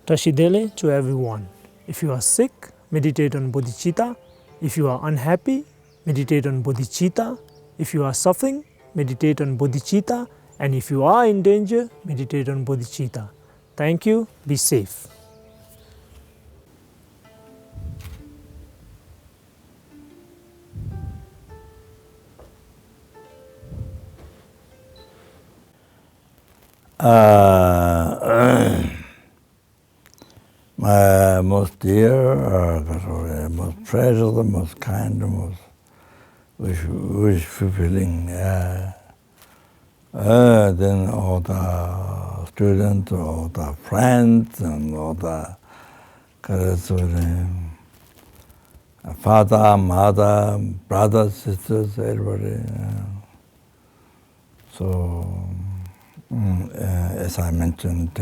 Tashidele to everyone. If you are sick, meditate on bodhicitta. If you are unhappy, meditate on bodhicitta. If you are suffering, meditate on bodhicitta. And if you are in danger, meditate on bodhicitta. Thank you. Be safe. My most dear, most precious, the most kind, the most wish fulfilling. Then all the students, all the friends, and all the father, mother, brothers, sisters, everybody. So, as I mentioned,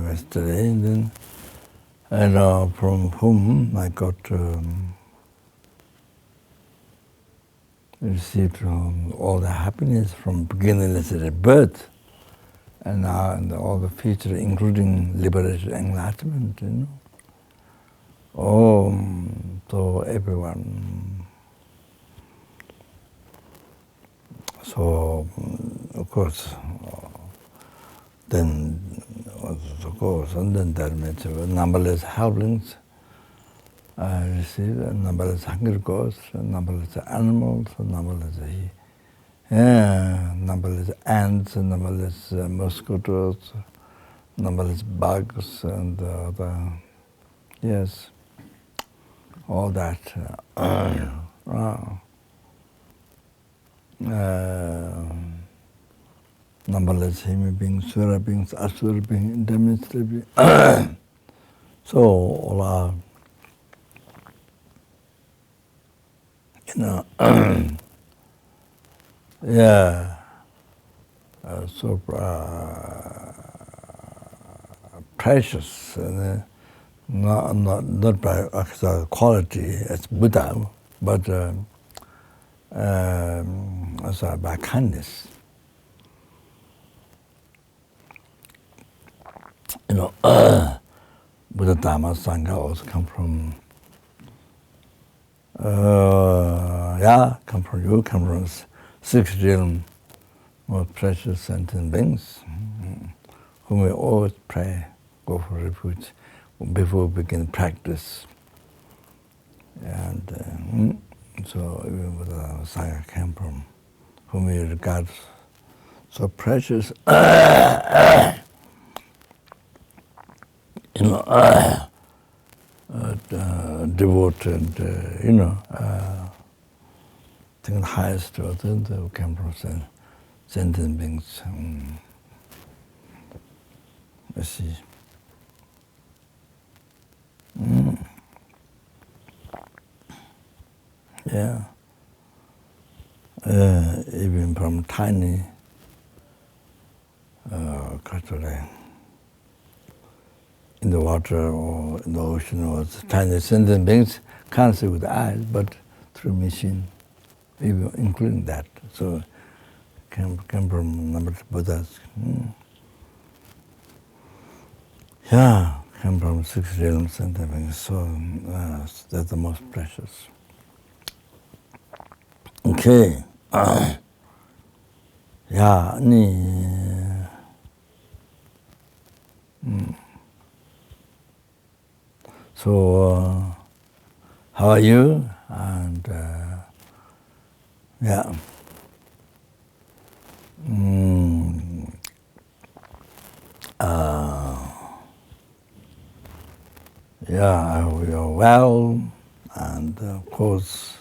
yesterday, then, and from whom I got received all the happiness from beginningless birth, and now and all the future, including liberation, enlightenment, you know. Oh, so everyone. So, of course, then, of course, and then that means numberless helplings I receive, numberless hungry ghosts, numberless animals, numberless numberless ants, numberless mosquitoes, numberless bugs, and yes, all that. Numberless human beings, sura beings, asura beings, intermediate beings. So all are, you know, yeah, so precious, and not by quality as Buddha, but also by kindness. You know, Buddha, Dharma, Sangha also come from, come from you, come from six realm, most precious sentient beings, whom we always pray, go for refuge before we begin practice. And so even with Sangha came from, whom we regard so precious. You know, devoted, you know, I think the highest of them who came from sentient beings. Let's see. Yeah. Even from tiny culture, in the water or in the ocean, or tiny sentient beings can't see with the eyes, but through machine, even including that. So came from number of Buddhas. Yeah, came from six realms sentient beings. So that's the most precious. Okay. Yeah, So, how are you? And yeah, yeah, I hope you're well, and of course,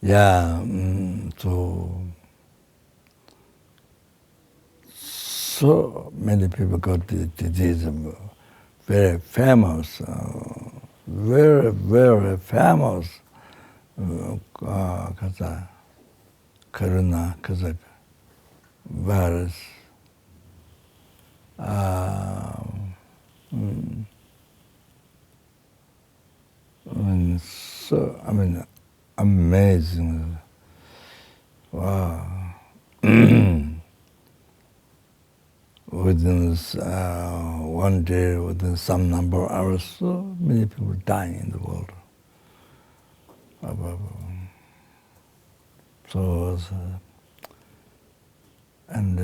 yeah, so many people got the disease, very famous, very, very famous, corona, virus. So, I mean, amazing. Wow. within one day, within some number of hours, so many people dying in the world. So, and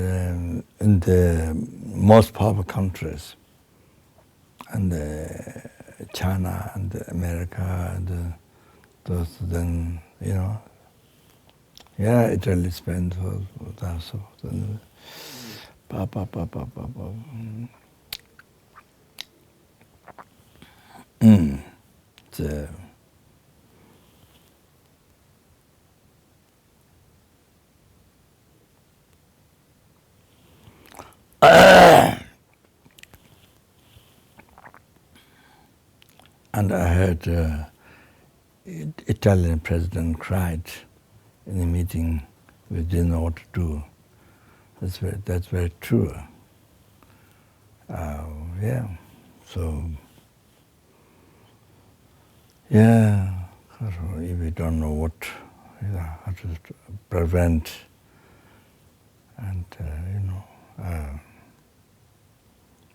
in the most powerful countries, and China and America and those, then Italy spent that. So then, and I heard Italian president cried in a meeting. We didn't know what to do. That's very true. So if we don't know what, how to prevent, and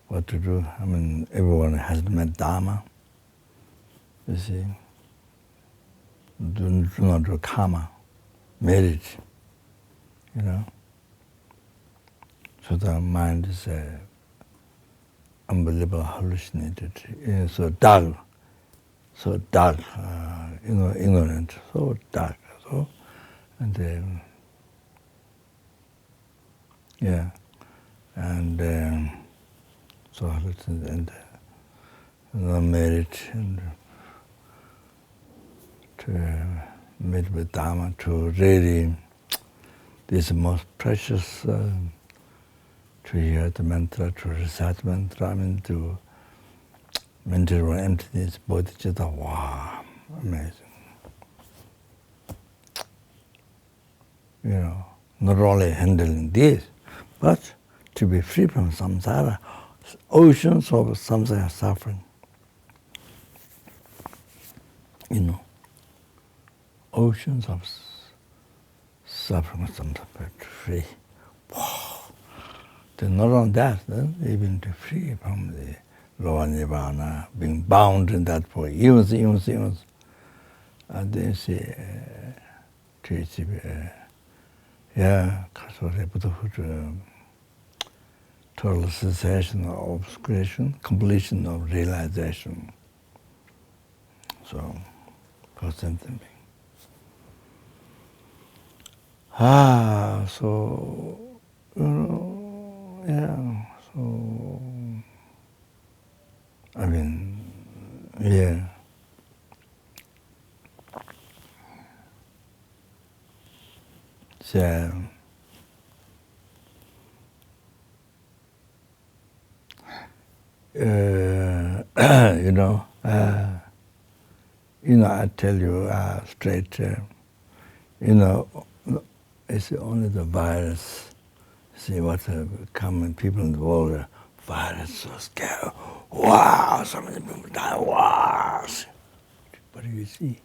what to do. I mean, everyone has met Dharma. You see, do not do karma, marriage. So the mind is unbelievable hallucinated, so dark, ignorant, so dark, and so hallucinated, and married, and to meet with Dharma, to really, this is the most precious. To hear the mantra, to recite the mantra, I mean, to mental emptiness, bodhicitta, wow, amazing. Not only handling this, but to be free from samsara, oceans of samsara suffering. Oceans of suffering, samsara, free. Wow. Then not only that, even to free from the lower nirvana, being bound in that for eons. And then say, total cessation of obscuration, completion of realization. So, something. So, so, I mean, So, I tell you straight, it's only the virus. See what common people in the world, virus, so scared. Wow, so many people die. Wow. But you see,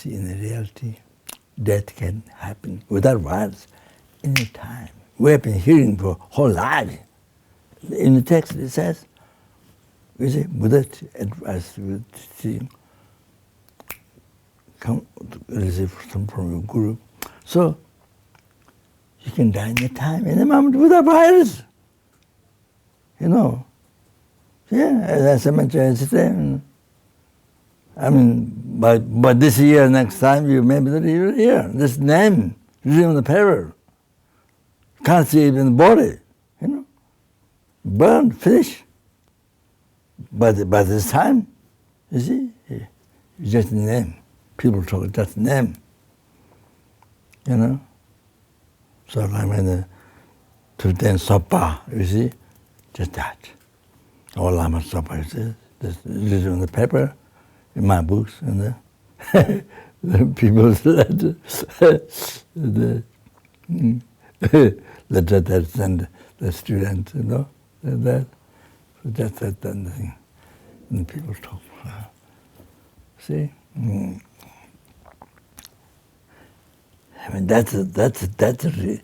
in reality, death can happen without virus any time. We have been hearing for whole life. In the text it says, we say, Buddha advice, come receive from your guru. So you can die any time, any moment without virus. As I mentioned yesterday, I mean, by this year, next time, you may be here. This name, written on the paper. Can't see it in the body, Burn, finish. By this time, you see, it's just a name. People talk just name, So I mean, to then Zopa, you see, just that. Or Lama Zopa, you see, just written on the paper, in my books, and the people said that send the student, that. So just that thing. And people talk. See? I mean, that's the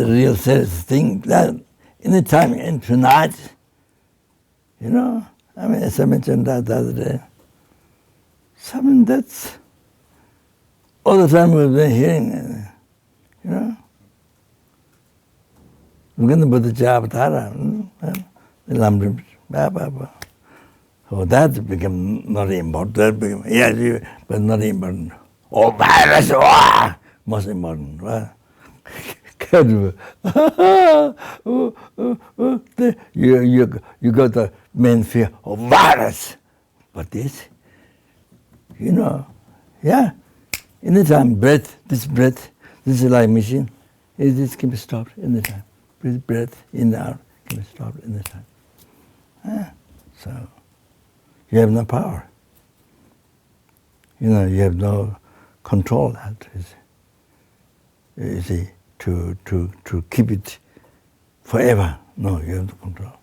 real serious thing. That any time and tonight, you know, I mean, as I mentioned that the other day, something that's all the time we've been hearing, you know. We're going to put the job so that became not important. That became, yes, but not important. Oh, virus, most important. You got the main fear of virus. But this, you know, yeah, anytime this is like machine, this can be stopped anytime. Breath in and out can be stopped anytime. So you have no power. You know, you have no control that you see, to keep it forever. No, you have no control.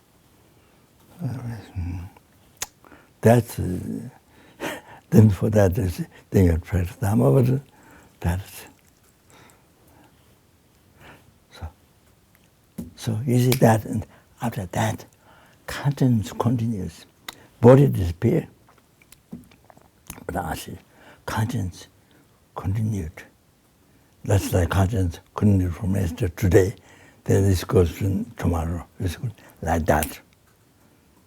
That's then for that then you practice Dharma, but that's so you see that, and after that, conscience continues. Body disappears, but actually, conscience continued. That's like conscience continued from yesterday, today, then this goes to tomorrow. It's like that.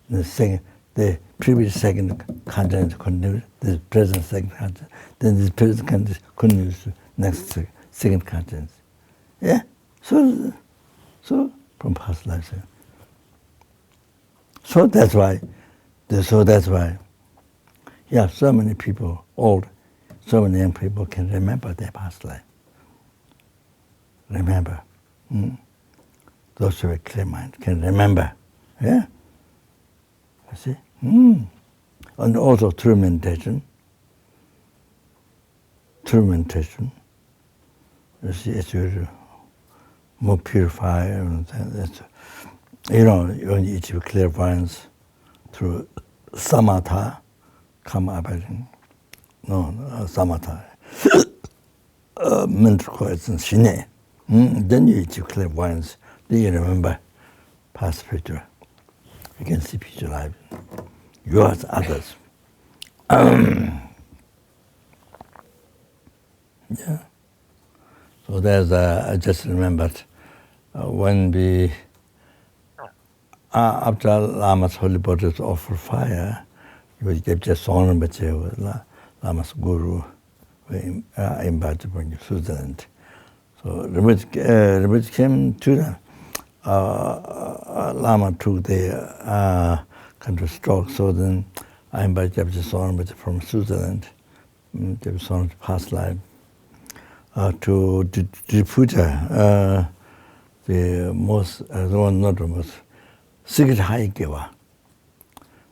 The previous second conscience continues, the present second conscience, then this present conscience continues to next second conscience. Yeah, so from past lives. So that's why, yeah, so many people, old, so many young people can remember their past life. Remember. Those who have a clear mind can remember. Yeah? You see? And also through meditation, you see, it's more purified. You know, you only achieve clairvoyance through samatha, samatha, mental quiescence, shine. Then you achieve clairvoyance. Then you remember past, future. You can see future life, yours, others. Yeah. So there's I just remembered when we after Lama's holy body was offered fire, we gave just Rinpoche, Lama's guru, we invited from Switzerland. So Rinpoche came to the Lama took the kind of stroke. So then I invited Rinpoche from Switzerland, Rinpoche's past life, to Rinpoche, the most, not the most, secret high giver.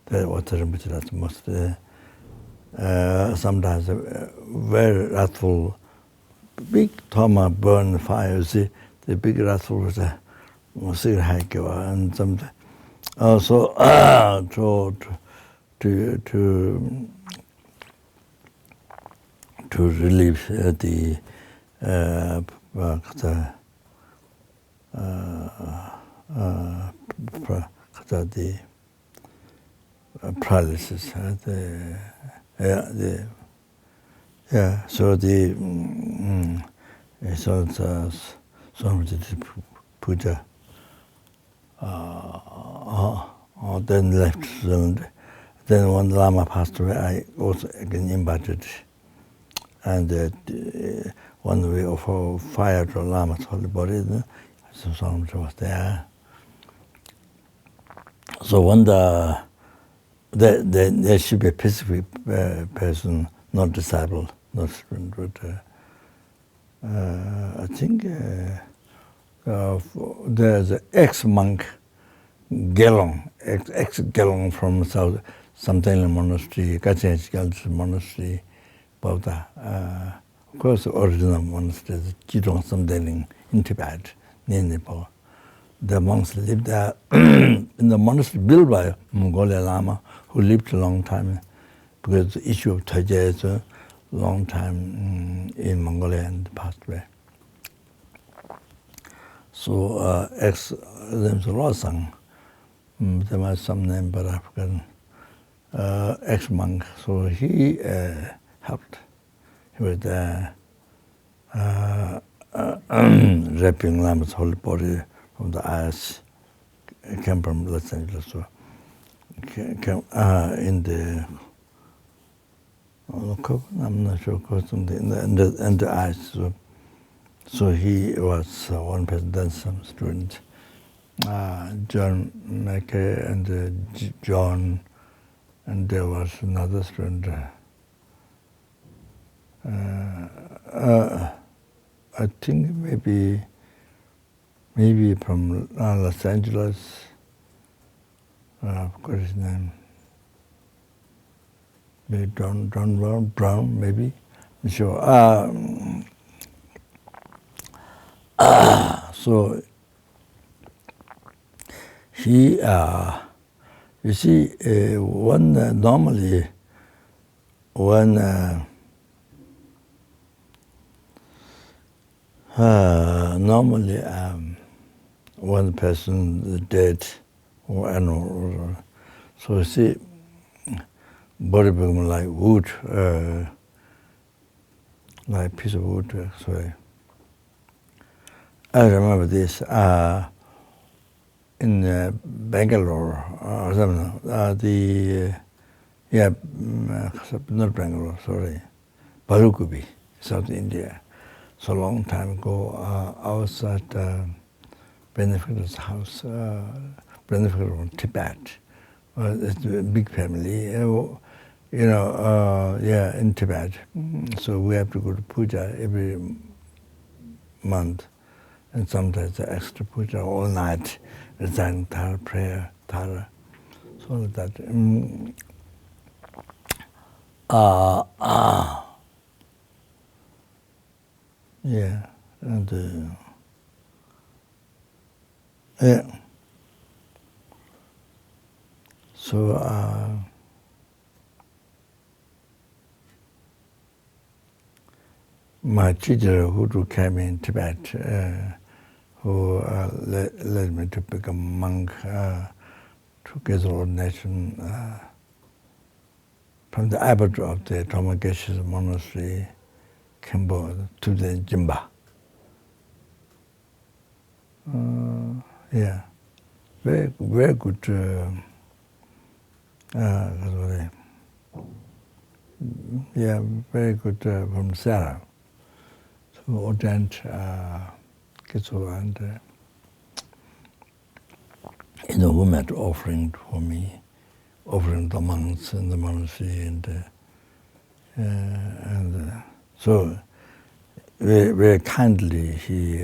That was Rinpoche, that's most, sometimes very wrathful, big Dharma burn fire, you see, the big wrathful was a secret high giver, and sometimes also to relieve the paralysis. So puja. Then left Switzerland. Then when Lama passed away, I also again invited, and when we offer fire to Lama's holy body, so Swamiji was there. So when there should be a specific person, not disciple, not student, but I think there's an ex-monk, ex-Gelong from Tonglen Monastery, Kachin Monastery, Bauta. Of course, the original monastery is Jidong Samdeling in Tibet, near Nepal. The monks lived there in the monastery built by Mongolian Lama, who lived a long time, because the issue of Taijie, long time in Mongolia and passed away. So name's Rosang. There was some name, but I forgot. Ex-monk. So he helped. He was wrapping Lama's whole body from the eyes. Came from Los Angeles. So came in the I'm not sure, in the eyes. So he was one person, then some students, John Mackay and John, and there was another student. I think maybe from Los Angeles. I forgot his name. Maybe John Brown, maybe. I'm sure. So he, you see, normally one person is dead or animal, so you see, body become like wood, like piece of wood. Sorry, I remember this in Bangalore or something. Not Bangalore. Sorry, Barukubi, South India. So long time ago, I was at benefactor's house, benefactor from Tibet. It's a big family, in Tibet. So we have to go to puja every month, and sometimes the extra puja all night, reciting Tara prayer, Tara. So that. Yeah, and yeah. So my teacher who came in Tibet, who led me to become monk, to get ordination from the abbot of the Kopan Monastery, Kembo, to the Jimba. Yeah, very good. Yeah, very good from Sarah. So ordained Kitsu and who made offering for me, offering the monks in the monastery, and so very kindly he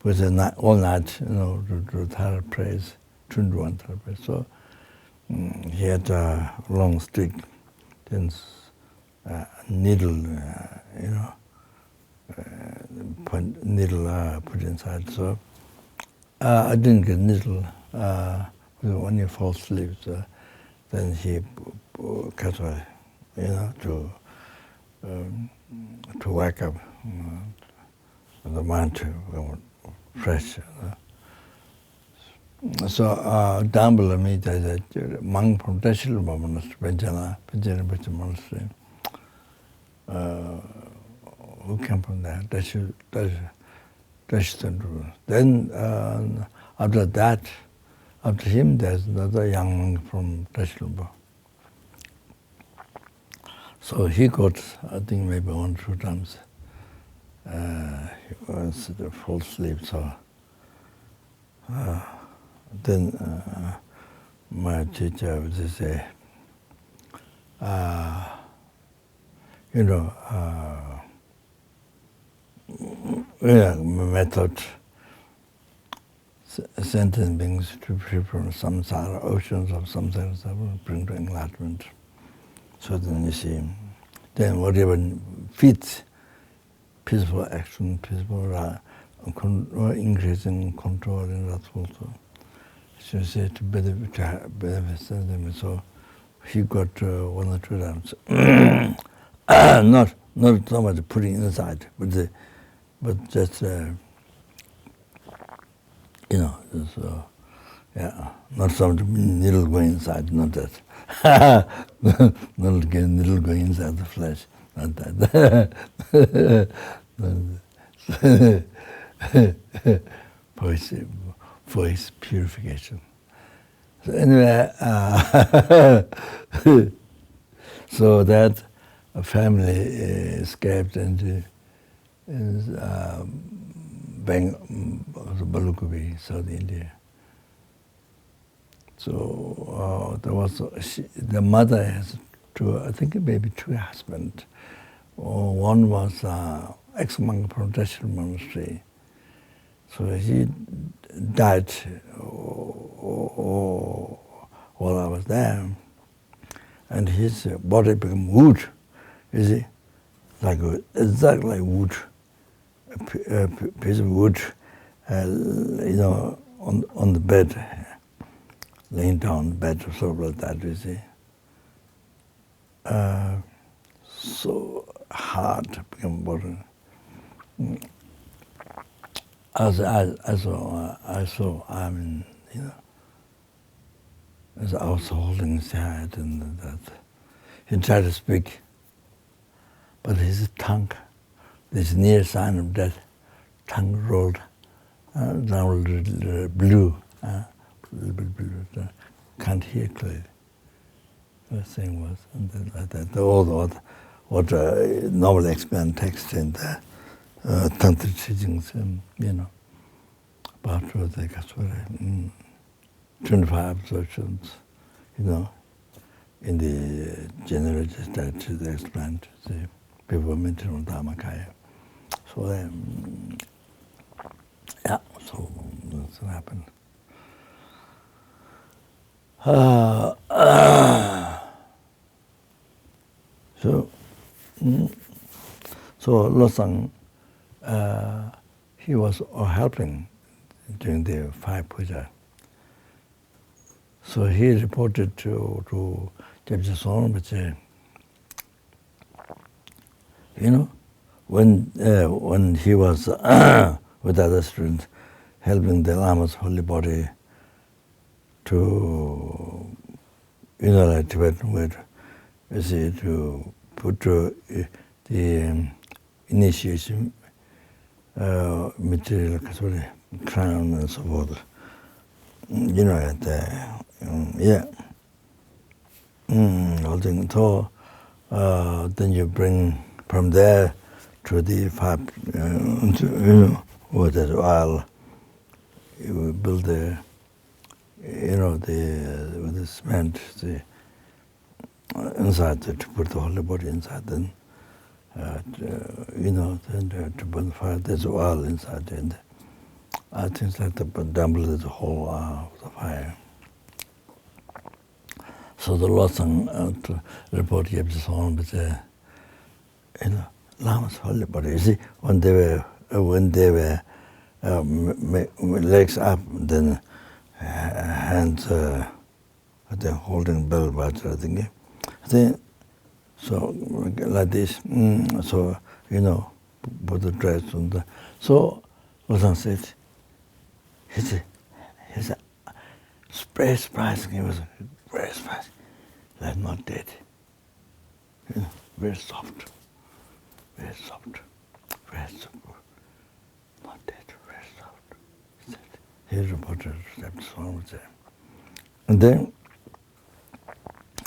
was all night, to Tara praise, 21 Tara praise. So he had a long stick, then needle, needle put inside. So I didn't get needle. When you fall asleep, then he cut away, to wake up, the mind to go fresh. So down below me, there's a monk from Kopan Monastery, who came from there. Then after that, after him, there's another young monk from Kopan. So he got, I think, maybe 1 or 2 times. He was full sleep, so then my teacher would say, method, sentence beings to free from samsara, oceans of samsara, bring to enlightenment. So then you see, then whatever fits, peaceful action, peaceful increasing control and wrathful. So say to benefit them. So he got 1 or 2 times. Not not so much putting inside, but just just, not so much needle going inside, not that. Not again needle going inside the flesh, not that. Voice purification. So anyway, so that a family escaped and Balukubi, South India. So there was the mother has I think maybe two husbands. One was ex-monk from Tonglen Monastery. So he died while I was there, and his body became wood. You see, exactly like wood, a piece of wood, on the bed, laying down on the bed or sort of like that. You see, so hard became body. As I saw, as I was holding his hand, and that he tried to speak, but his tongue, this near sign of death, tongue rolled down blue, can't hear clearly. The thing was, and then like that. What normally explained text in the tantric teachings, about the 25 absorptions, in the generated that they explained, the people mentioned on Dharma Kaya. So so that's what happened. So Losang, he was helping during the fire puja. So he reported to Jebja Sonam, when he was with other students helping the Lama's holy body to, like Tibetan word, to put the initiation material, crown and so forth. Holding. So then you bring from there to the fire, with the oil. You build the, with the cement, inside to put the holy body inside. Then, then to burn the fire. There's oil inside, and things like that. But double the whole the fire. So the Losang report gave this on, but Lama's holy body. You see, when they were legs up, then hands they're holding bell butter, I think. So like this. So put the dress on the. So Losang said, he's very surprising. He was very surprising. Like not dead. Very soft. Very soft. Very simple. Not dead, very soft. He said, he reported that song was there. And then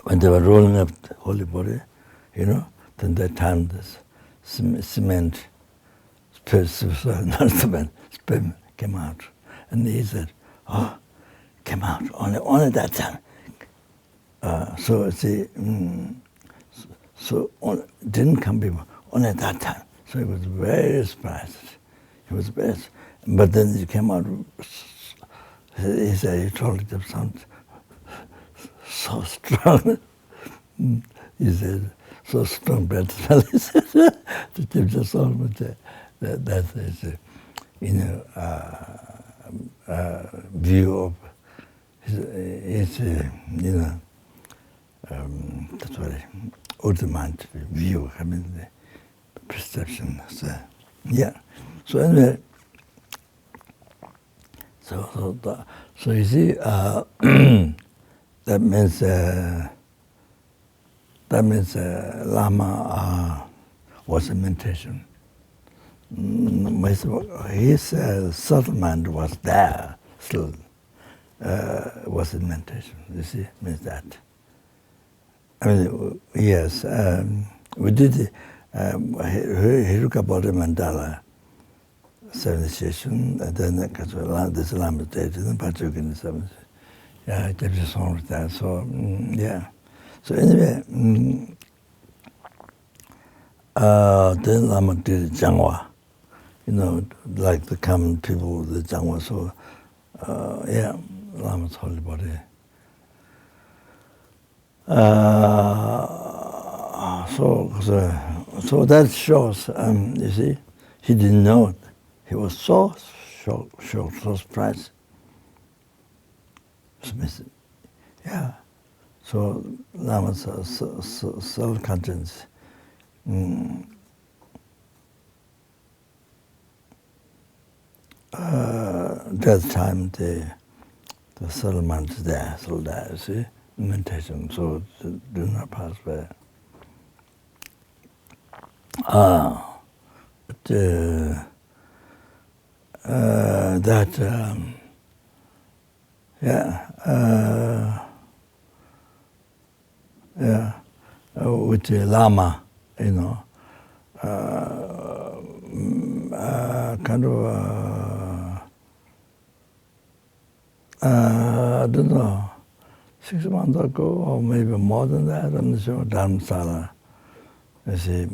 when they were rolling up the holy body, then they timed this cement, not cement, sperm came out. And he said, came out, only that time. So didn't come people, only at that time. So he was very surprised. He was very, but then he came out, he said, he told it to sound so strong. He said, so strong, bad smell. He said, to keep the soul, but that is, view of his that's what ultimate view. I mean, perception. So, yeah. So anyway, so you see, that means Lama was in meditation. His subtle mind was there still, was in meditation. You see, means that. I mean, yes, we did Hiruka Bodhi Mandala 7th session, and then this Lama stage, and then Pachukin in the 7th. Yeah, I did a song with that. So, yeah. So anyway, then Lama did Jangwa, like the common people, the Jangwa. So, yeah, Lama's holy body. So that shows, you see, he didn't know it. He was so shocked, so surprised. Yeah. So Lama's self-conscious. That time the settlement is there, still there, you see, meditation, so it do not pass by. With the Lama, kind of, I don't know, 6 months ago, or maybe more than that, I'm not sure, Dharma, you see,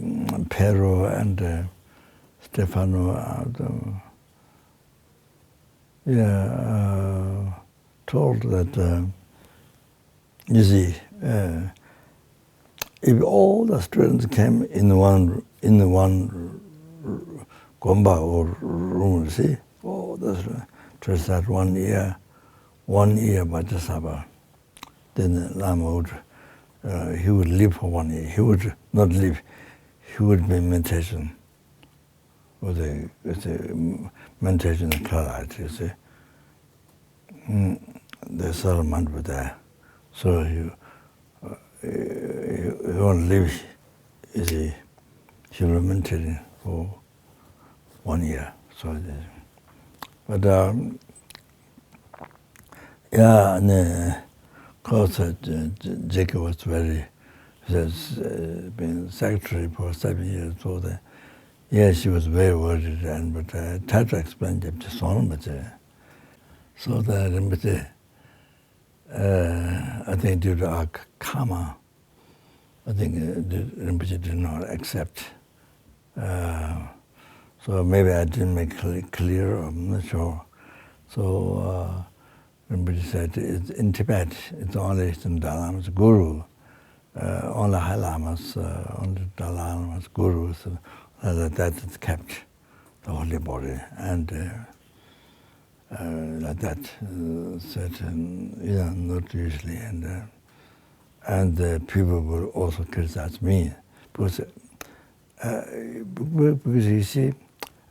Pero and Stefano, told that, you see, if all the students came in one gomba or room, you see, all the students had 1 year Vajrasattva, then Lama would, he would live for 1 year. He would not live, he would be in meditation. With the meditation clarity, you see. The settlement was there. So he won't live, you see, he will meditate for 1 year. So, but and of course, Jacob was very, has been secretary for 7 years, so that, yeah, she was very worried, but I tried to explain it to Rinpoche. So that Rinpoche, I think due to our karma, I think Rinpoche did not accept. So maybe I didn't make it clear, I'm not sure. So Rinpoche said, in Tibet, it's only some Dalai Lama's guru, only High Lamas, only Dalai Lama's gurus. That is kept the holy body, and like that said, not usually, and people will also criticize me because you see,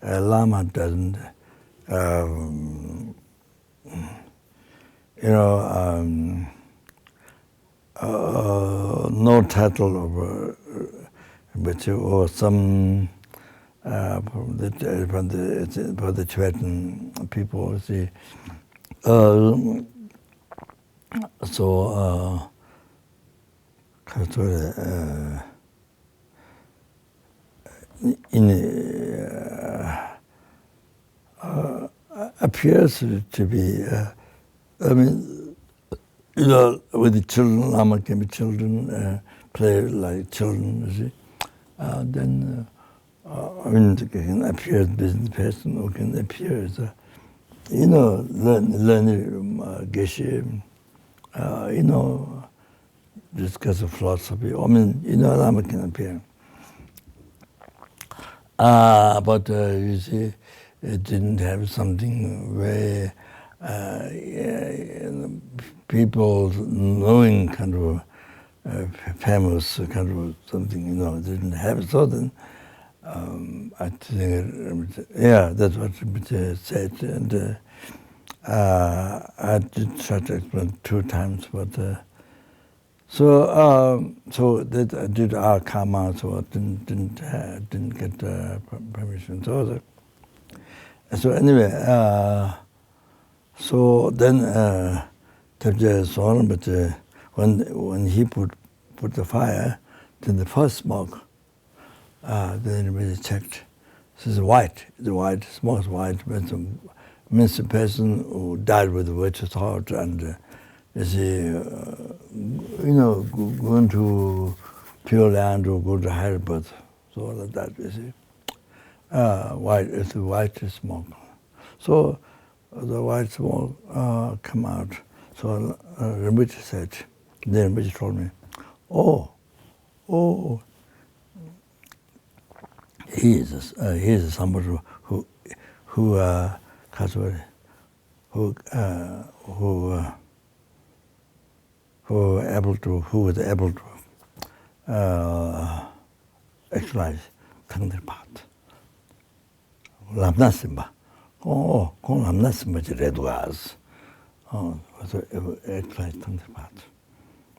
Lama doesn't, no title of or some. For the Tibetan people, see. Appears to be. I mean, with the children, Lama can be children, play like children, you see. Then. I mean, can appear as a business person or can appear as a, learning geshe, discuss philosophy. I mean, Lama can appear. But you see, it didn't have something where people knowing kind of famous kind of something, didn't have it. So then, I think, yeah, that's what Rinpoche said, and I did try to explain 2 times, but so that I did our karma, so I didn't get permission. So anyway, so then Tabja saw him, but when he put the fire, then the first smoke, then everybody checked. This is white. The white smoke is white. Means the person who died with a virtuous heart and is going to Pure Land or go to higher birth. So like that, you see. White, it's a white smoke. So the white smoke come out. So Rinpoche said, then Rinpoche told me, oh, he is somebody who was able to actualize Tonglen Practice. Lamna Simba. Oh, con Lamna Simba Reduas. Oh, was actualized Tonglen Practice.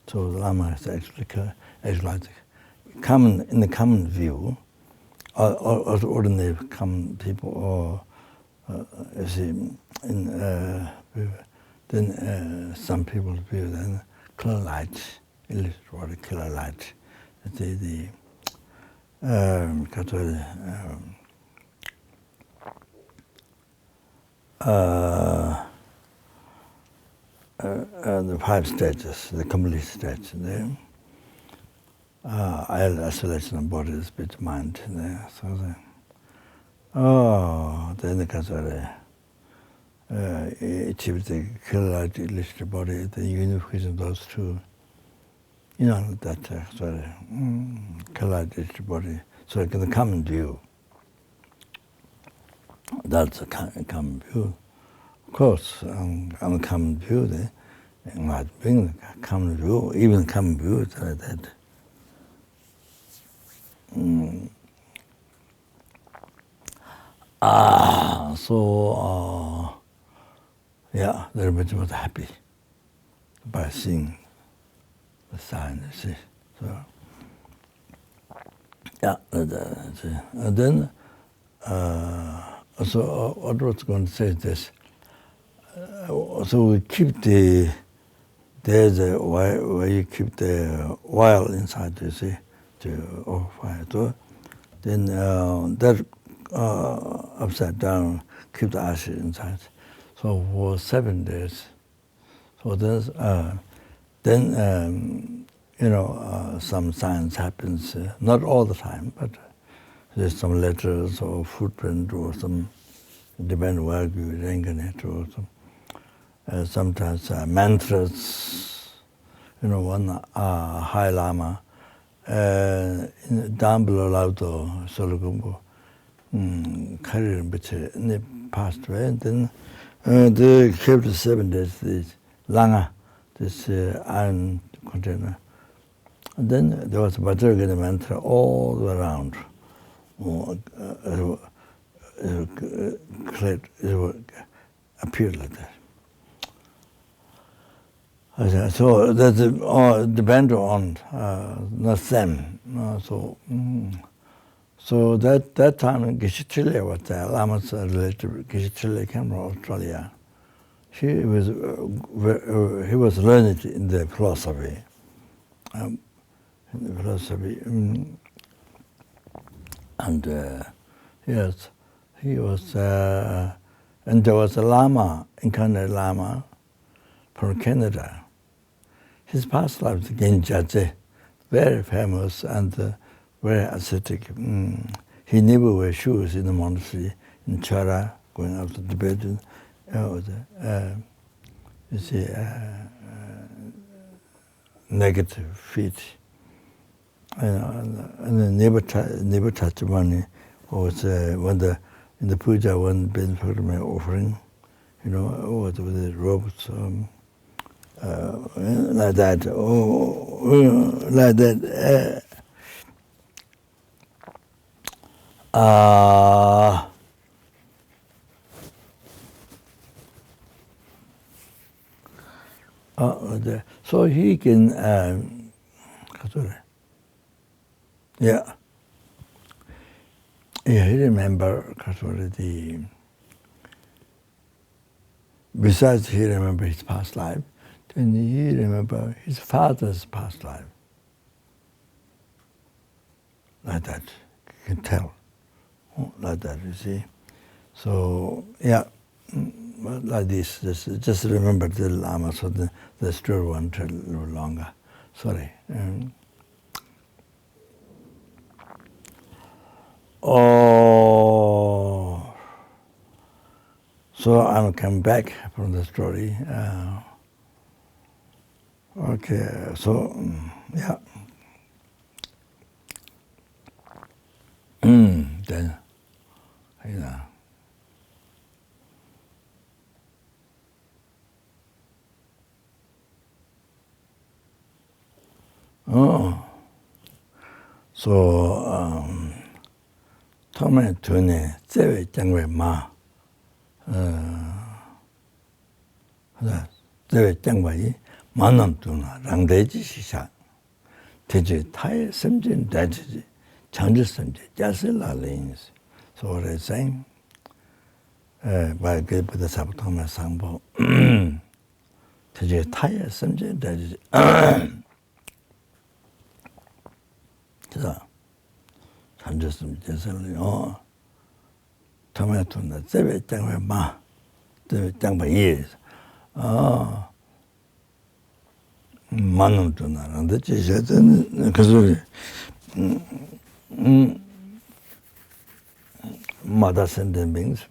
So the Lama is actually actualized in the common view, or ordinary common people, or you see, then some people view then clear light, illustrated clear light. The five stages, the complete stage there. Isolation of body, speech, mind there. So then the achieve the clear light, illustrated body, the unification of those two. That clear light, illustrated body. So in the common view, that's a common view. Of course, on the common view, they might bring the common view, even common view is like that. Yeah, very much was happy by seeing the sign, you see. So, yeah, and then, so what I was going to say is this. So we keep there's a where you keep the oil inside, you see, to fire. So then that upside down, keep the ashes inside. So for 7 days. So then some science happens, not all the time, but there's some letters or footprint or some, depending where you reincarnate or some. Sometimes mantras, one High Lama, down below Lauto, Sologumbo, Kari Rinpoche, passed away, and then they kept 7 days, this Langa, this iron container. And then there was a Vajragana mantra all the way around. It appeared like that. So that's all depend on not them. So that time in Geshe was there. Lama's relative Geshe came from Australia. He was learned in the philosophy. And yes, he was, and there was a Lama, incarnate Lama from Canada. His past life was Genjaje, very famous and very ascetic. He never wear shoes in the monastery in Chara, going out to Tibet. You see, negative feet. And never touch money. Was when in the puja when Ben my offering, with the robes. Like that, like that. So he can, yeah, he remember besides he remember his past life, then he remember his father's past life. Like that, you can tell, like that, you see. So, yeah, like this, just remember the Lama, so the story won't tell a little longer. Sorry. So I'm come back from the story. Okay, so, yeah. Then, so, 처음에 전에 제외 장외 마, 제외 장외이 만남 두나 랑대지 시사, 대제 타의 섬진 대지 장지 섬지 자슬라레인스. So what I'm saying, by good Buddha Sabbatoma Sangpo, 대제 타의 섬진 대지, 자, 장지 섬지 자슬라레인스. 토마토나 제외 장외 마, 제외 장외이, 만남 두나 랑대지 시사는 그 소리. Mother sending beings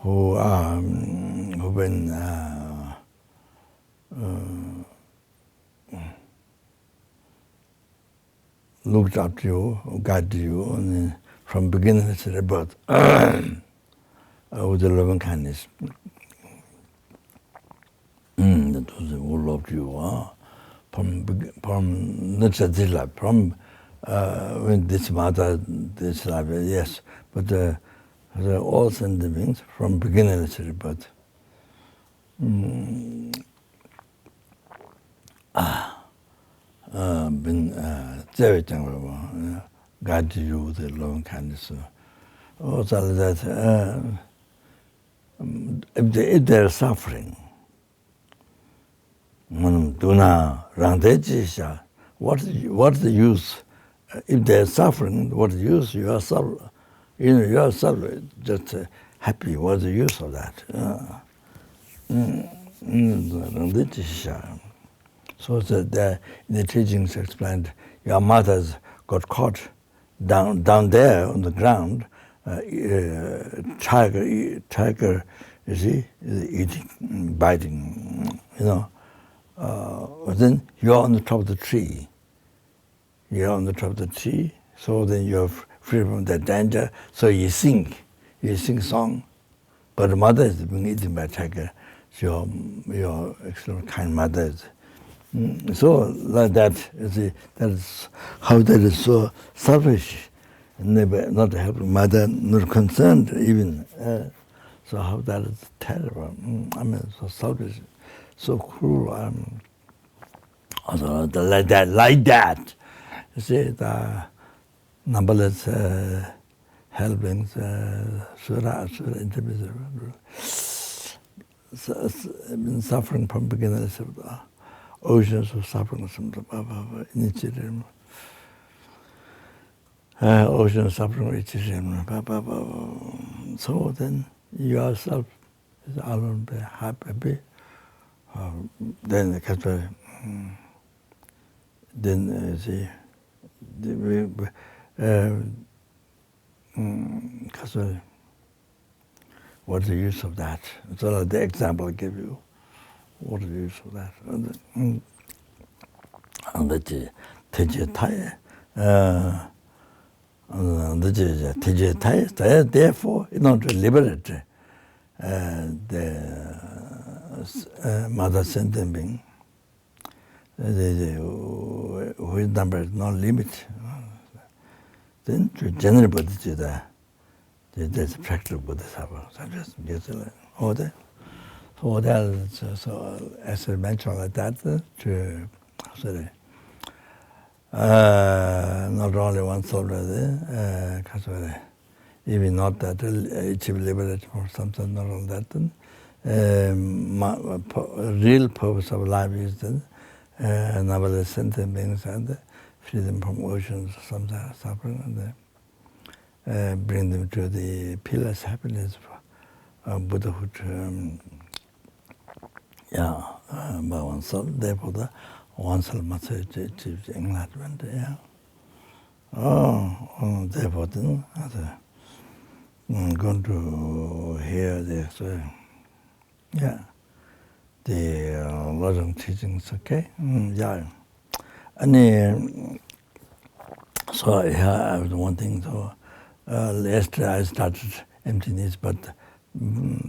who been looked up to you, guided you from beginning to the birth with the loving kindness. Those who loved you from not just this life, from when this mother, this life, yes, but all sending beings from beginning to the birth. Been very guide you with the loving kindness. Also that if they're suffering, what's the use? If they're suffering, what's the use? You are suffering. You are suffering, just happy. What's the use of that? So that the teachings explained, your mothers got caught down there on the ground. Tiger, you see, eating, biting, then you're on the top of the tree. You're on the top of the tree, so then you're free from that danger. So you sing song. But the mother is being eaten by tiger. So your extremely kind mother is. So like that, you see, that is how that is so selfish, never not helping mother, not concerned even. So how that is terrible. I mean, so selfish, so cruel. Also like that. You see, the numberless helpings, Sura, been suffering from beginners of the oceans of suffering from the initiative. Ocean suffering initiative. So then yourself is alone, be happy. Then see. What's the use of that? So the example I give you, what is the use of that? And therefore, in order to liberate the mother sentient being, whose number is no limit. then to general bodhicitta, there's practical bodhisattva. So just get all that. So that, so as I mentioned like that, to sorry. Not only one soul there, even not that achieve liberation or something, not all that. Real purpose of life is that nevertheless sentient beings and freedom from oceans, sometimes suffering, and bring them to the peerless happiness of Buddhahood. By oneself, therefore the oneself must achieve enlightenment. Therefore then, I'm going to hear this. The Lord's teachings, okay? And so I have one thing. So yesterday I started emptiness, but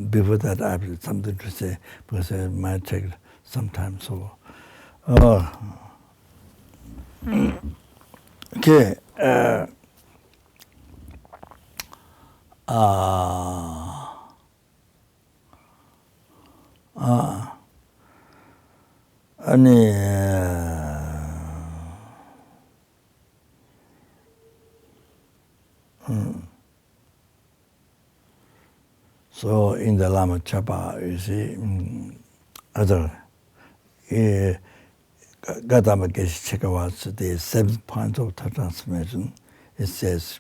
before that I have something to say because it might take some time. So, okay. So in the Lama Chapa, you see, other Gautama Geshe Chekawas, the 7th point of the transformation, it says,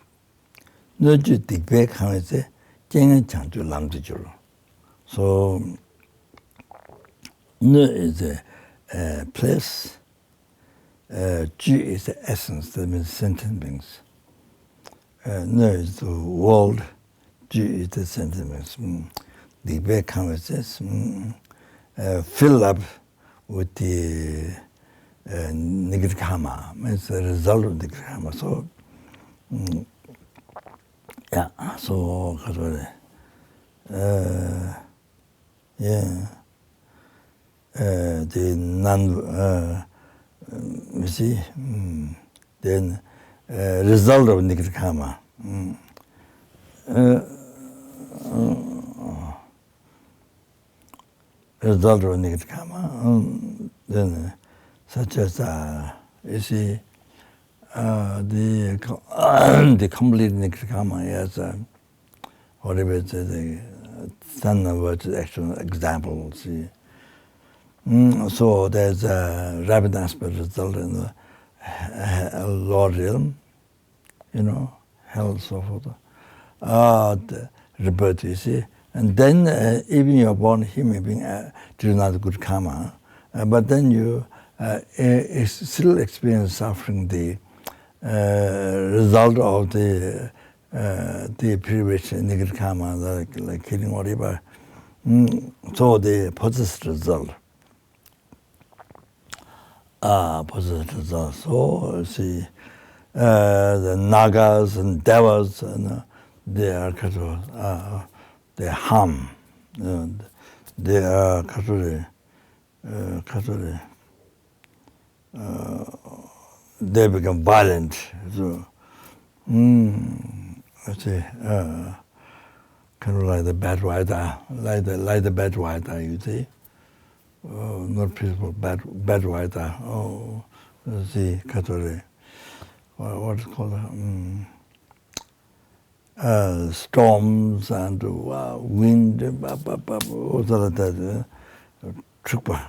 Noju Dikbe Khamese, Jengen Chanju Lamdijuru. So, Nu is a place, Ju is the essence, that means sentient beings. Nu is the world, Ju is the sentient beings. Dikbe Khamese, fill up with the negative karma, it's the result of the karma. So, so the non, you see, then result of negative karma. Result of negative karma, then such as you see, the complete negative karma is whatever the standard words actual example. See, so there's a rapid aspect result in the lower realm, hell, so forth. The rebirth, you see, and then even you're born human being, do not good karma, but then you still experience suffering the result of the previous negative karma, like killing or whatever. So the positive result. Positive result. So see, the nagas and devas, and they are they harm. They are they become violent. So, let's say, kind of like the bad rider, like the bad rider, you see. Not peaceful, bad rider. Oh, let's see, what is called storms and wind, all of that. Trooper.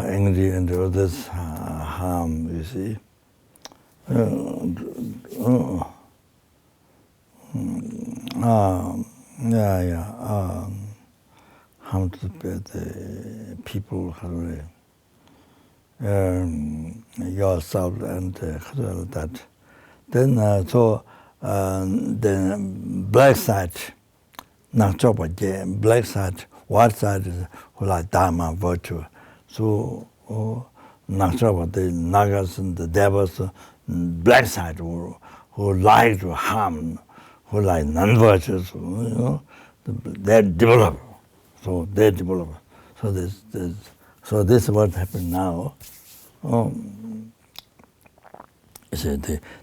Angry and others harm, you see. Harm to the people, yourself and that. Then the black side, not Zopa, black side, white side is like Dharma, virtue. So, not Zopa, the nagas and the devils, black side, who like to harm, who like non-virtuous, they develop. So they develop. So this is what happened now.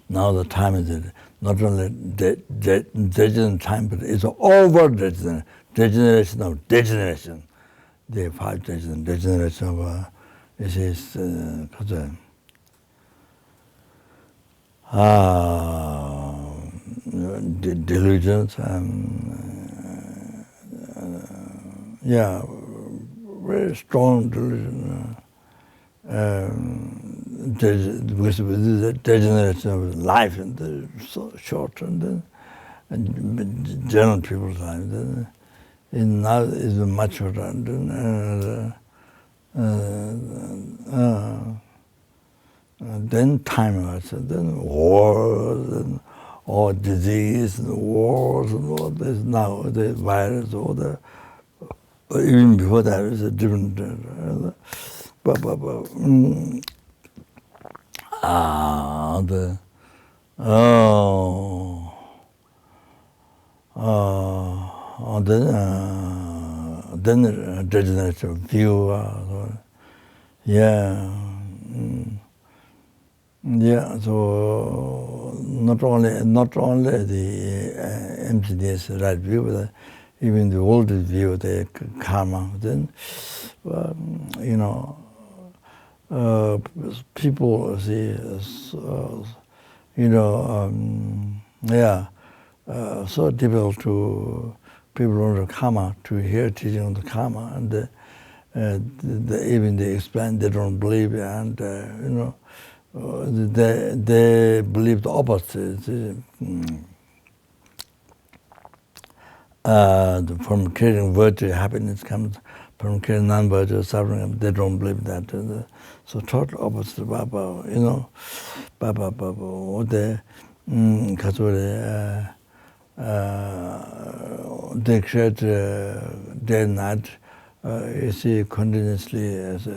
Now the time is not only degeneration time, but it's over degeneration of degeneration. The 5 degeneration of delusions very strong delusion. Because the degeneration of life and so short and general people's life. Now is much shorter then time also, then wars and all disease and wars and all this. Now the virus, all the even before that is a different. Then degeneration view. So not only the emptiness right view, but even the old view, the karma. Then people see, so difficult to people on the karma to hear teaching on the karma, and even they explain they don't believe, and they believe the opposite. From creating virtue, happiness comes from creating non-virtue, suffering. They don't believe that. So total opposite. They create day and night. You see continuously as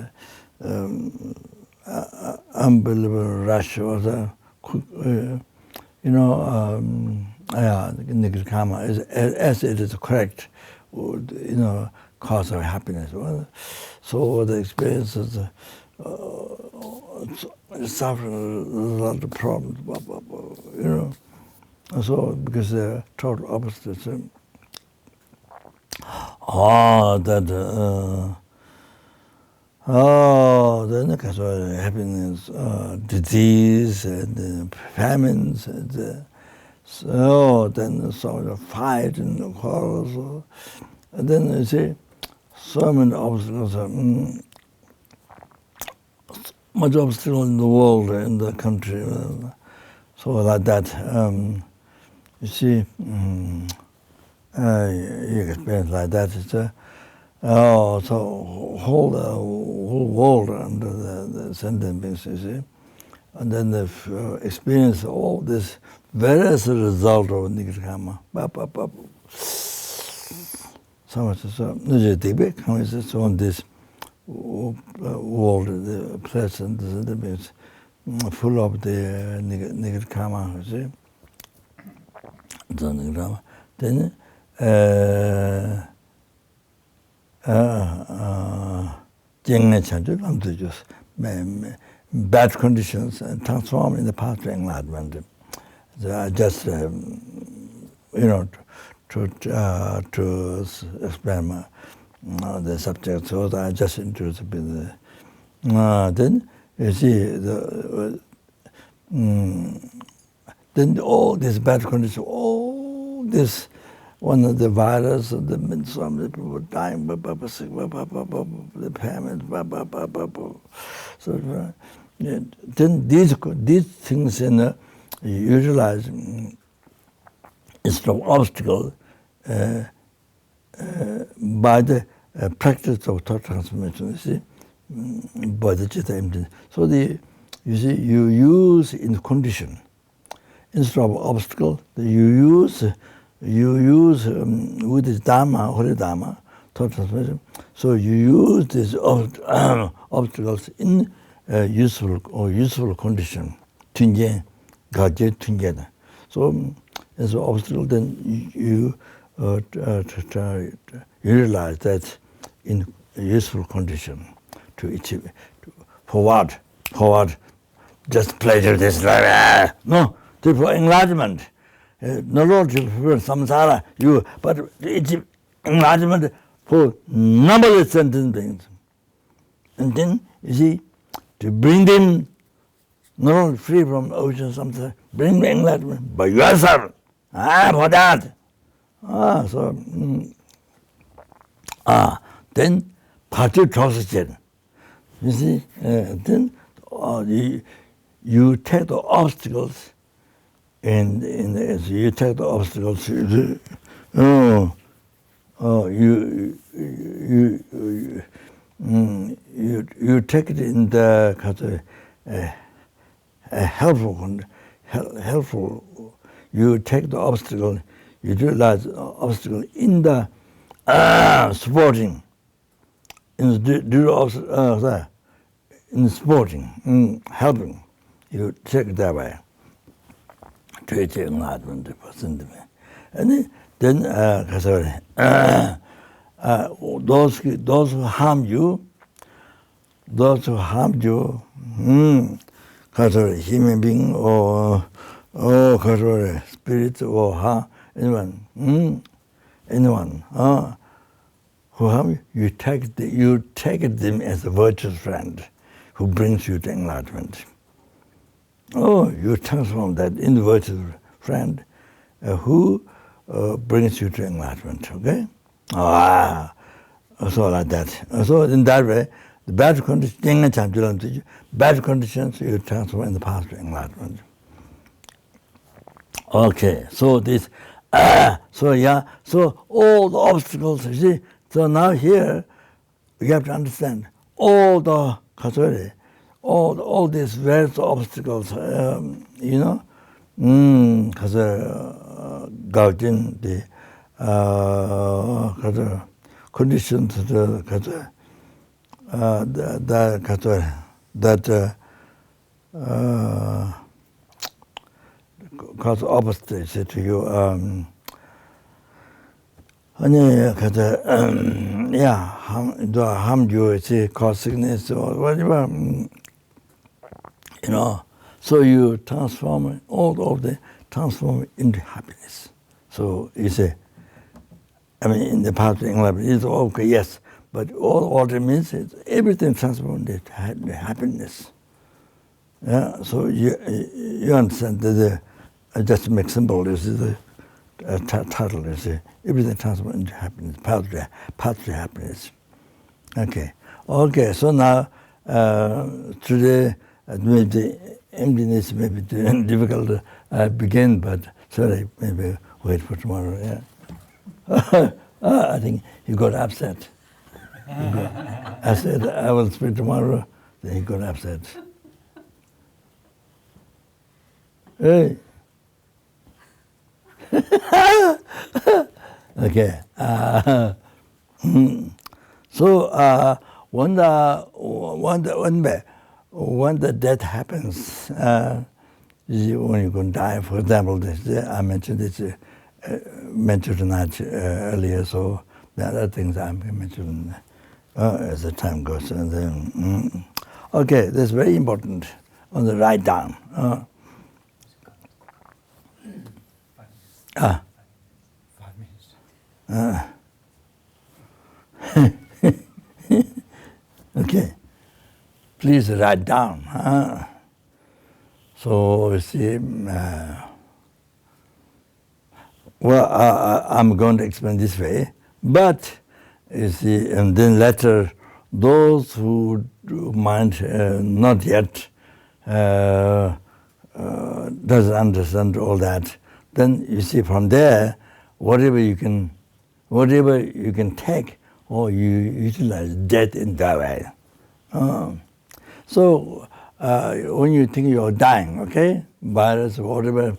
unbelievable rush or negative karma as it is correct, cause of happiness. So the experience is suffering a lot of problems, So because they're total opposites. Then the cause of happiness, disease, and famines, and then sort of fight and quarrels. And then you see so many obstacles, much obstacle in the world, in the country. So like that, you see, you experience like that. It's so whole world under the sentient beings, you see. And then they experience all this various result of negative karma. So much so on this world, the pleasant, the beings, full of the negative karma, you see. Then bad conditions and transform in the path to enlightenment. So just to explain the subject, so I just introduced a bit. Then you see then all these bad conditions, all this. One of the virus, so many people dying, the famine, so then these things you utilize instead of obstacle by the practice of thought transformation. You see, bodhicitta emptiness. So you see, you use in condition instead of obstacle. You use with this Dharma, Holy Dharma, thought transformation. So you use these obstacles in useful condition. tunje, gaje tunje. So as an obstacle, then you realize that in a useful condition to achieve. Forward, just pleasure this life. No, for enlargement. Not only for samsara, but achieve enlargement for numberless sentient beings. And then, you see, to bring them not only free from ocean samsara, bring them enlightenment by yourself. For that. Then, party transition. You see, then you take the obstacles, and you take the obstacles. You take it in the kind of helpful. You take the obstacle. You realize the obstacle in the supporting. In supporting, helping, you take it that way to achieve enlightenment. And then those who harm you, human being or spirit or anyone. Who harm you, you take them as a virtuous friend who brings you to enlightenment. You transform that in the virtuous friend who brings you to enlightenment, okay? So like that. So in that way, the bad conditions you transform in the path to enlightenment. Okay, so this, so all the obstacles, you see, so now here, you have to understand all the all these various obstacles, because Gaujin, the conditions, that cause obstacles to you. Harm you, cause sickness or whatever, So you transform transform into happiness. So you say, in the path to enlightenment, it's okay, yes, but all it means is everything transformed into happiness. Yeah, so you understand that just make simple. This is the title. You see, everything transformed into happiness. Path to happiness. Okay. So now today maybe emptiness may be difficult to begin, but sorry, maybe wait for tomorrow. Yeah. I think he got upset. I said I will speak tomorrow. Then he got upset. Hey. Okay. So when the death happens, when you're going to die, for example, I mentioned this mentioned tonight earlier. So the other things I'm mentioning as the time goes. And then, okay, that's very important. On the write down. 5 minutes. Okay. Please write down. So you see, I'm going to explain this way, but you see, and then later, those who mind not yet doesn't understand all that, then you see from there, whatever you can take, or you utilize death in that way. So when you think you're dying, okay, virus or whatever,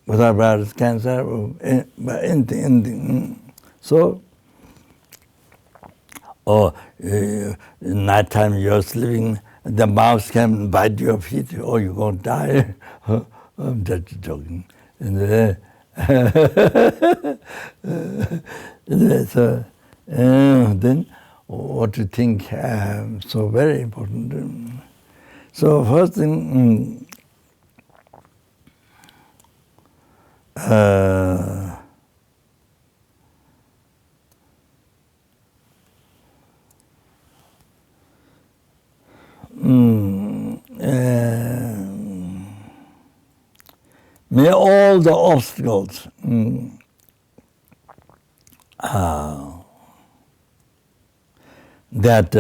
without virus, cancer, or anything. So, or night time you're sleeping, the mouse can bite your feet, or you're going to die. I'm just joking. And, so, then what you think, so very important. So first thing, may all the obstacles that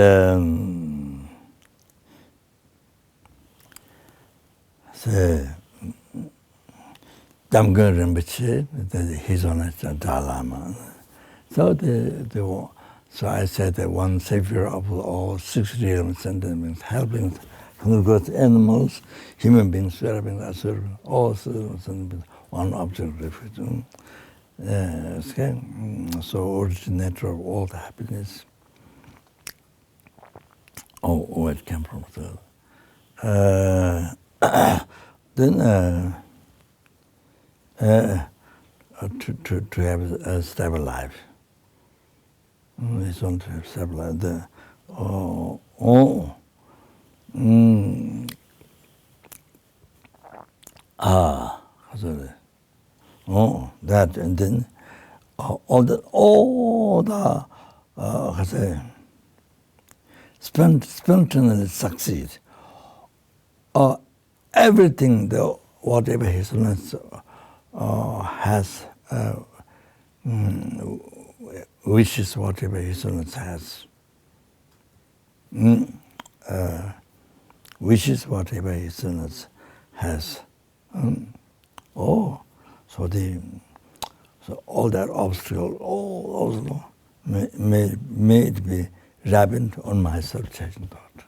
say Tonglen Rinpoche, His Holiness Dalai Lama. So so I said that one savior of all 6 realms and beings, helping good animals, human beings, spirit beings, asura beings, all sentient beings, one object of refuge. Okay? So originator of all the happiness. Oh, it came from the then to have a stable life. It's not to have stable life. That, and then all the spontaneously succeed. Everything, whatever His Holiness has, wishes, whatever His Holiness has, wishes, whatever His Holiness has. So all that obstacle, all may it be rabid on my self-cherishing thought.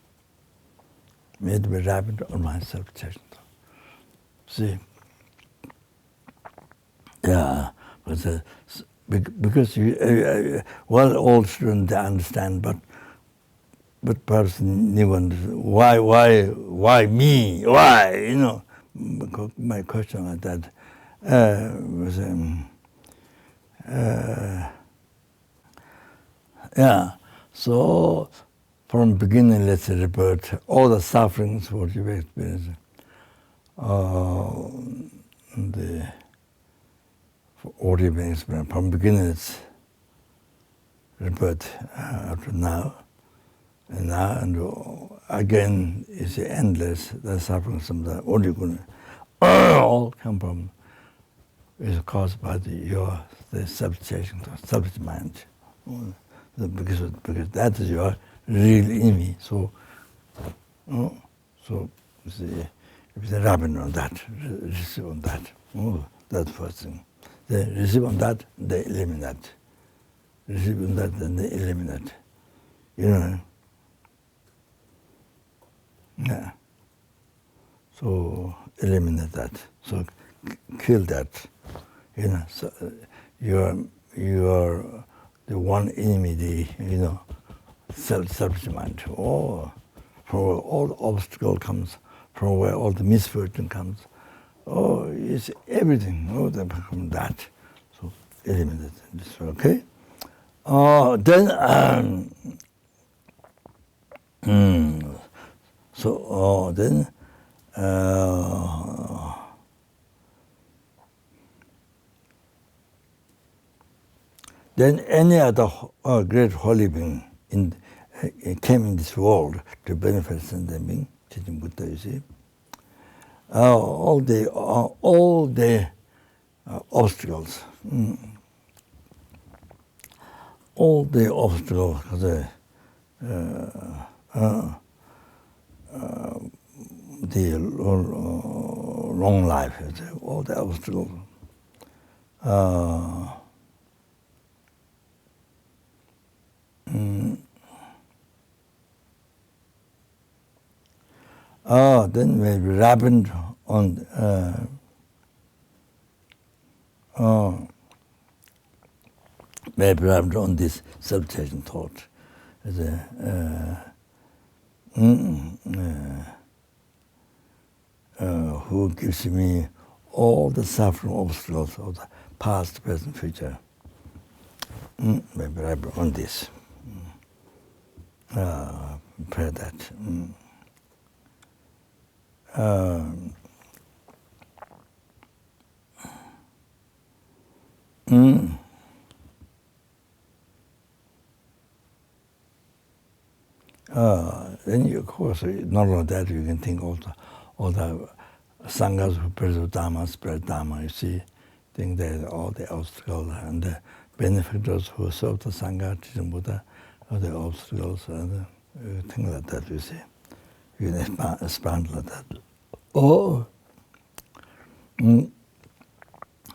May it be rabid on my self-cherishing thought. See, yeah, but because well, all students they understand, but perhaps new ones, why me? Why, you know? My question like that was, yeah. So from beginning, let's report all the sufferings what you experience. What you've been experiencing from beginning, it's report up to now, and again it's endless. The sufferings from the what you can all come from is caused by the self-cherishing, self-mind, because that is your real enemy. So you see, if they rabid on that, receive on that. That's first thing. They receive on that, they eliminate. Receive on that, then they eliminate. You know. Yeah. So eliminate that. So kill that. You know. So you are the one enemy. The self-mind. From where all the obstacle comes, from where all the misfortune comes. It's everything. From that. So eliminate this. Okay. Then. Then any other great holy being came in this world to benefit sentient being, teaching Buddha, you see. All the obstacles, all the obstacles, the long life, all the obstacles. Then we rabid on this self-cherishing thought. who gives me all the suffering obstacles of the past, present, future. Maybe I on this. Pray that. Then you, of course, not only that, you can think of all the sanghas who preserve Dharma, spread Dharma, you see, think that all the obstacles and the benefactors who serve the sangha, teaching Buddha, all the obstacles and things like that, you see. You can expand like that.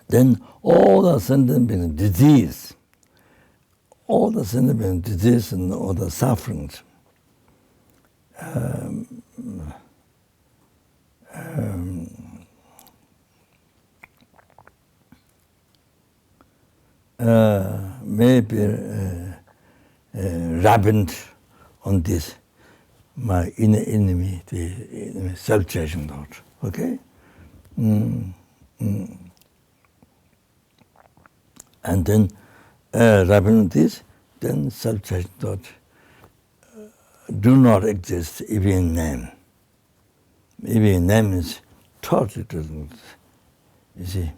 Then all the sentient beings, disease, all the sentient beings, disease and all the sufferings, may be rampant on this, my inner enemy, the self-cherishing thought. Okay? And then rampant on this, then self-cherishing thought do not exist even in name. Even in name is totally doesn't. You see.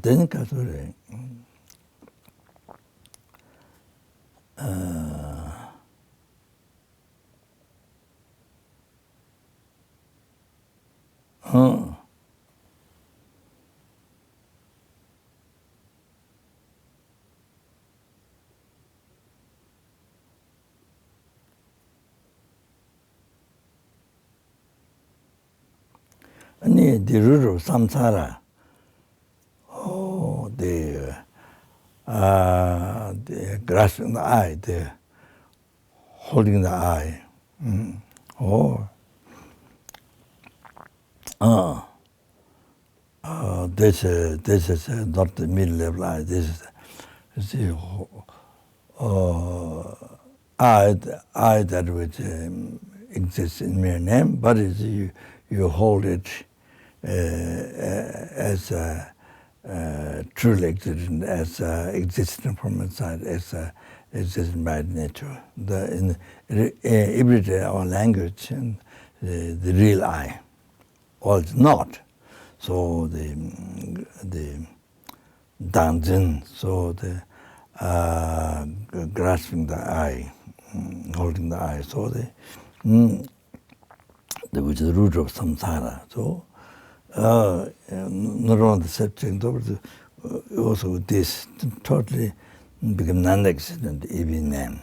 Then Kasuri. And the root of samsara, the grasping the eye, the holding the eye. This is not the mid-level eye. This is the eye that which exists in mere name, but you hold it as truly existent, as existing from inside, as existing by nature. In everyday our language, and the real I, or it's not. So the danjin, so the grasping the eye, holding the eye, so which is the root of samsara. So not only the subject, but also this totally become non-existent even name.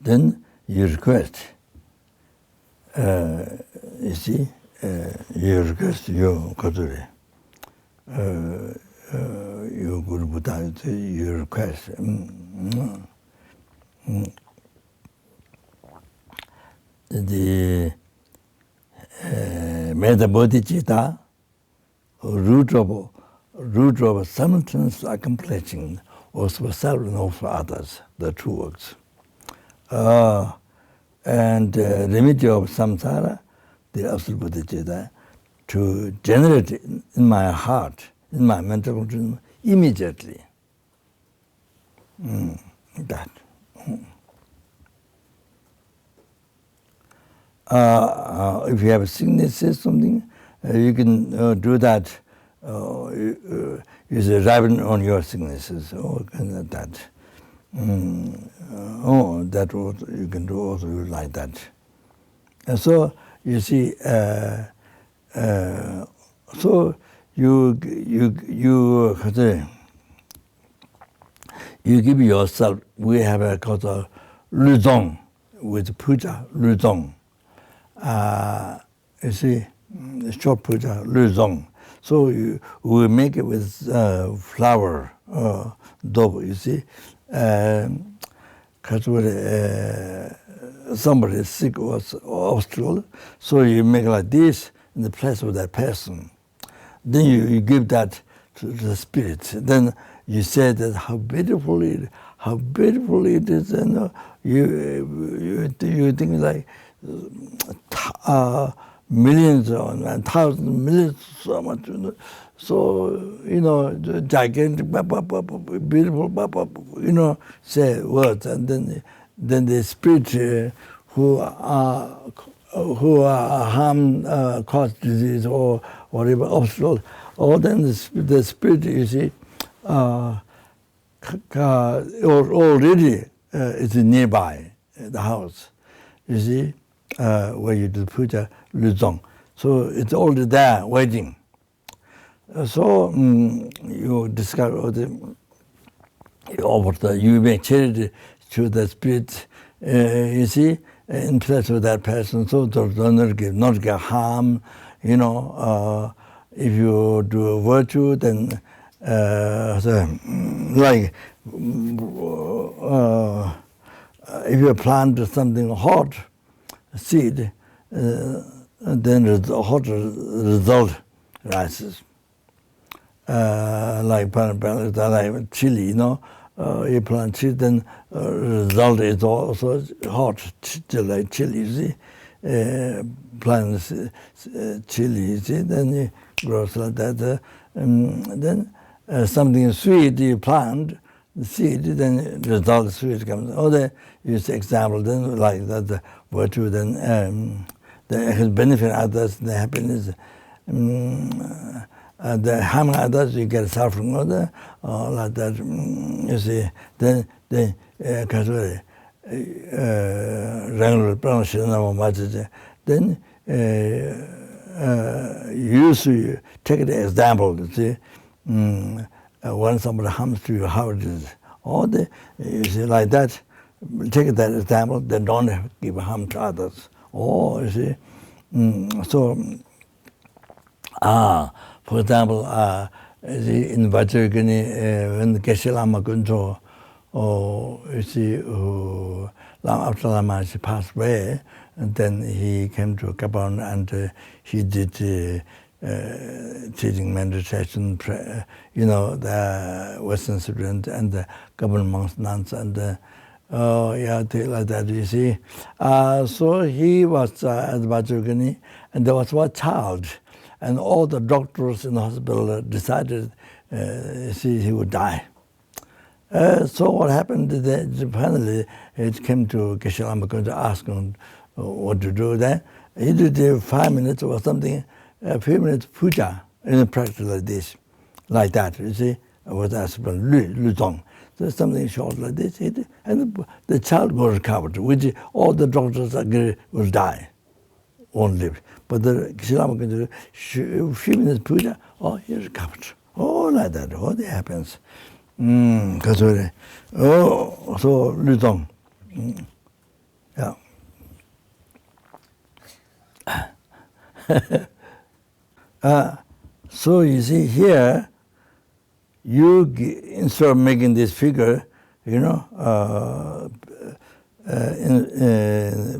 Then you request, you see, you request your Kaduri, your Guru Buddha, you request. The Metta Bodhicitta, root of simultaneous accomplishing, also for self and also for others, the two works. And remedy of samsara, the absolute Bodhicitta, to generate in my heart, in my mental condition, immediately. That. If you have a sickness or something, you can do that. Use a ribbon on your sicknesses, or that. That also, you can do also like that. And so you see, so you give yourself. We have a called a luzong with puja luzong. you see, short puja, lu zong. So we make it with flour, dough, you see. Somebody is sick or obstacle, so you make like this in the place of that person. Then you give that to the spirit. Then you say that how beautiful it is, and you think like millions or thousands, millions, so much. So the gigantic, beautiful, say words, and then the spirit who are harm, cause disease or whatever obstacle, or then the spirit, you see, already is nearby the house, you see, where you do puja luzong. So it's already there waiting. So you discover you make charity to the spirit, you see, in place of that person, so to not get harm, if you do a virtue, then if you plant something hot, seed, then the hot result rises. Like chili, you plant chili, then result is also hot, like chili, you see. Plant chili, you see, then it grows like that. Then something sweet you plant, the seed, then result sweet comes. Or they use example, then like that, the virtue, then the benefit others, the happiness. The harming others, you get suffering, or like that, you see. Then then you take the example, you see, when somebody harms to you, how it is. Or you see, like that, take that example, they don't give harm to others. Or, you see, for example, in Vajrayagini, when the Geshe Lama Guncho, you see, after Lama passed away, and then he came to Kopan and he did teaching meditation, the Western students and the Kopan monks, nuns, and like that, you see. So he was at Vajrayagini, and there was one child, and all the doctors in the hospital decided he would die. So what happened, finally it came to Geshe Lama to ask him what to do there. He did 5 minutes or something, a few minutes puja in a practice like that, you see. It was asked for Lu Zong. So something short like this, and the child was recovered, which all the doctors agree will die, won't live. But the Geshe Lama a few minutes puja, he recovered. Like that, what happens. So Lu Zong. Yeah. So you see here, instead of making this figure, in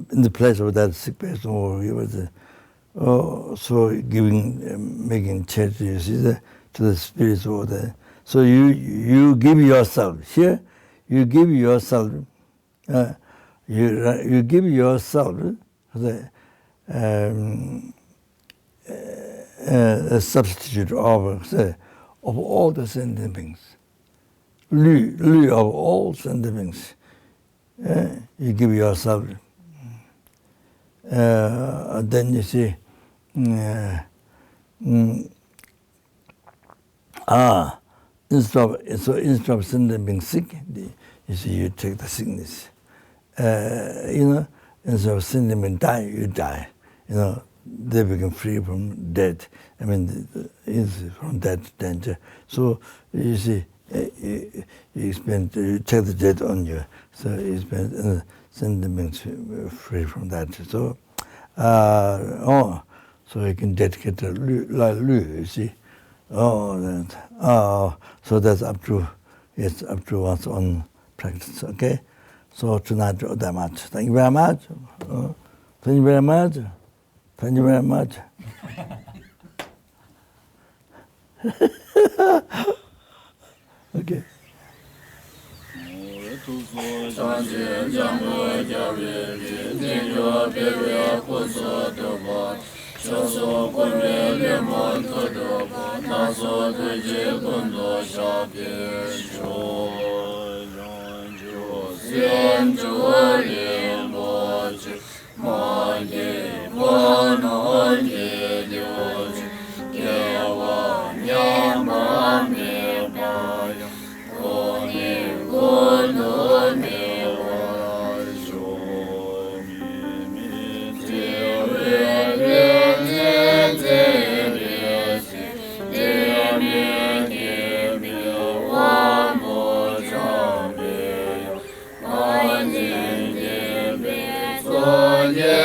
the place of that sick person, or so making charity, you see, to the spirits over there. So you give yourself here. You give yourself. You give yourself a substitute of all the sentient beings. Lu of all sentient beings. You give yourself. Then you see. Instead of sentient being sick, you see, you take the sickness. Instead of sentient being die, you die. They become free from death. From that danger. So you see, you take the death on you. So you spend sentient beings free from that. So So you can dedicate a lu, you see. So that's up to one's own practice, okay? So tonight, that much. Thank you very much. Thank you very much. Thank you very much. Okay. Yeah.